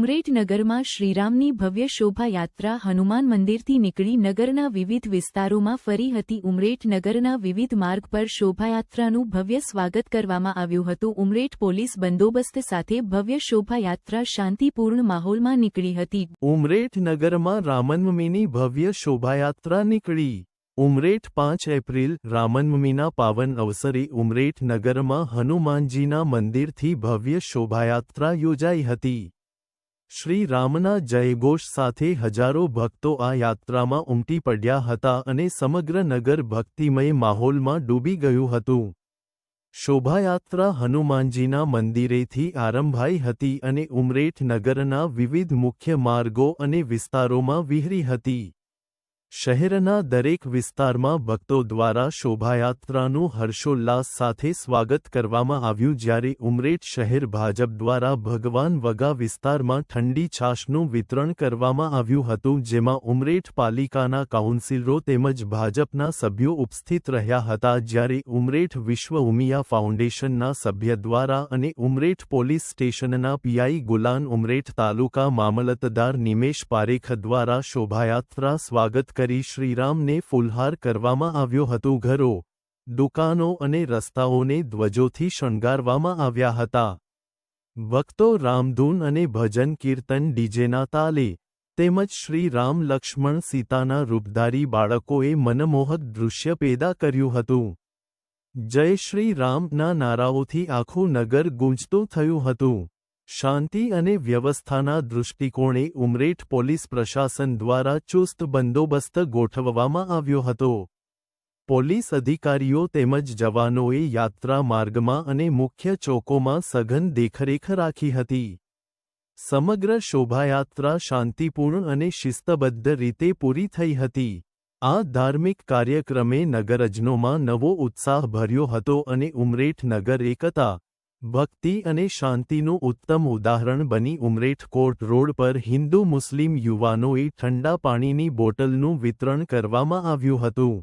ઉમરેઠ નગરમાં શ્રીરામની ભવ્ય શોભાયાત્રા હનુમાન મંદિરથી નીકળી નગરના વિવિધ વિસ્તારોમાં ફરી હતી. ઉમરેઠ નગરના વિવિધ માર્ગ પર શોભાયાત્રાનું ભવ્ય સ્વાગત કરવામાં આવ્યું હતું. ઉમરેઠ પોલીસ બંદોબસ્ત સાથે ભવ્ય શોભાયાત્રા શાંતિપૂર્ણ માહોલમાં નીકળી હતી. ઉમરેઠ નગરમાં રામનવમીની ભવ્ય શોભાયાત્રા નીકળી. ઉમરેઠ 5 એપ્રિલ રામનવમીના પાવન અવસરે ઉમરેઠ નગરમાં હનુમાનજીના મંદિરથી ભવ્ય શોભાયાત્રા યોજાઈ હતી. શ્રી રામના જયઘોષ સાથે હજારો ભક્તો આ યાત્રામાં ઉમટી પડ્યા હતા અને સમગ્ર નગર ભક્તિમય માહોલમાં ડૂબી ગયું હતું. શોભાયાત્રા હનુમાનજીના મંદિરેથી આરંભાઈ હતી અને ઉમરેઠ નગરના વિવિધ મુખ્ય માર્ગો અને વિસ્તારોમાં વિહરી હતી. શહેરના દરેક વિસ્તારમાં ભક્તો દ્વારા શોભાયાત્રાનું હર્ષોલ્લાસ સાથે સ્વાગત કરવામાં આવ્યું. જ્યારે ઉમરેઠ શહેર ભાજપ દ્વારા ભગવાન વગા વિસ્તારમાં ઠંડી છાશનું વિતરણ કરવામાં આવ્યું હતું, જેમાં ઉમરેઠ પાલિકાના કાઉન્સિલરો તેમજ ભાજપના સભ્યો ઉપસ્થિત રહ્યા હતા. જ્યારે ઉમરેઠ વિશ્વ ઉમિયા ફાઉન્ડેશનના સભ્ય દ્વારા અને ઉમરેઠ પોલીસ સ્ટેશનના પીઆઈ ગુલાન, ઉમરેઠ તાલુકા મામલતદાર નિમેશ પારેખ દ્વારા શોભાયાત્રા સ્વાગત કરી શ્રીરામને ફૂલહાર કરવામાં આવ્યો હતો. ઘરો, દુકાનો અને રસ્તાઓને ધ્વજોથી શણગારવામાં આવ્યા હતા. ભક્તો રામધૂન અને ભજન કીર્તન ડીજેના તાલે તેમજ શ્રી રામ લક્ષ્મણ સીતાના રૂપધારી બાળકોએ મનમોહક દૃશ્ય પેદા કર્યું હતું. જય શ્રી રામના નારાઓથી આખું નગર ગુંજતું થયું હતું. શાંતિ અને વ્યવસ્થાના દૃષ્ટિકોણે ઉમરેઠ પોલીસ પ્રશાસન દ્વારા ચુસ્ત બંદોબસ્ત ગોઠવવામાં આવ્યો હતો. પોલીસ અધિકારીઓ તેમજ જવાનોએ યાત્રા માર્ગમાં અને મુખ્ય ચોકોમાં સઘન દેખરેખ રાખી હતી. સમગ્ર શોભાયાત્રા શાંતિપૂર્ણ અને શિસ્તબદ્ધ રીતે પૂરી થઈ હતી. આ ધાર્મિક કાર્યક્રમે નગરજનોમાં નવો ઉત્સાહ ભર્યો હતો અને ઉમરેઠ નગર એકતા, ભક્તિ અને શાંતિનું ઉત્તમ ઉદાહરણ બની. ઉમરેઠ કોર્ટ રોડ પર હિન્દુ મુસ્લિમ યુવાનોએ ઠંડા પાણીની બોટલનું વિતરણ કરવામાં આવ્યું હતું.